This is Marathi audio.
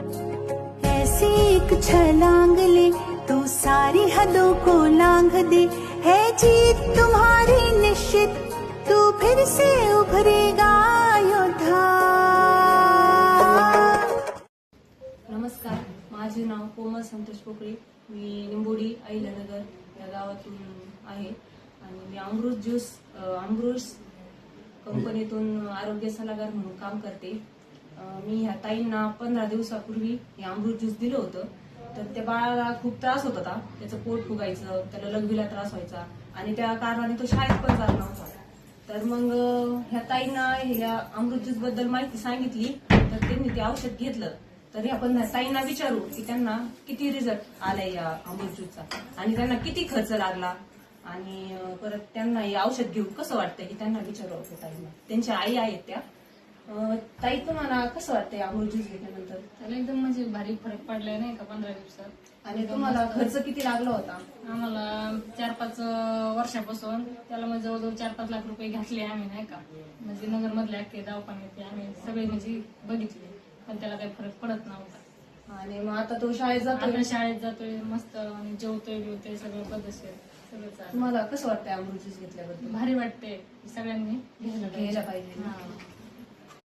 ऐसी एक छलांग ले तू सारी हदों को लांघ दे, है जीत तुम्हारी निश्चित, तू फिर से उभरेगा योद्धा। नमस्कार, माझे नाव कोमल संतोष पोकळे. मी निंबोडी अहिल्यानगर या गावातून आहे आणि मी अमृत कंपनीतून आरोग्य सल्लागार म्हणून काम करते. मी ह्या ताईंना 15 दिवसापूर्वी हे अमृत ज्यूस दिलं होतं. तर त्या बाळाला खूप त्रास होत होता, त्याचं पोट फुगायचं, त्याला लघवीला त्रास व्हायचा आणि त्या कारणाने तो शाळेत पण जात नव्हता. तर मग ह्या ताईंना ह्या अमृत ज्यूस बद्दल माहिती सांगितली, तर त्यांनी ते औषध घेतलं. तर आपण ताईंना विचारू की त्यांना किती रिझल्ट आलाय या अमृत ज्यूसचा आणि त्यांना किती खर्च लागला आणि परत त्यांना हे औषध घेऊन कसं वाटतंय हे त्यांना विचारू होतं ताईंना. त्यांच्या आई आहेत त्या. ताई, तुम्हाला कसं वाटतंय अमृत ज्यूस घेतल्यानंतर? त्याला एकदम म्हणजे भारी फरक पडलाय नाही का 15 दिवसात. आणि तुम्हाला खर्च किती लागला होता? आम्हाला 4-5 वर्षापासून त्याला म्हणजे जवळजवळ 4-5 लाख रुपये घातले आम्ही नाही का. म्हणजे नगर मधले अख्खे दवाखान्यात आम्ही सगळे म्हणजे बघितले, पण त्याला काही फरक पडत नव्हता. आणि मग आता तो शाळेत जातो? आता शाळेत जातोय मस्त आणि जेवतोय सगळं पद्धतशीर सगळं चालू. तुम्हाला कसं वाटतंय अमृत ज्यूस घेतल्याबद्दल? भारी वाटते, सगळ्यांनी घ्यायला पाहिजे. हा.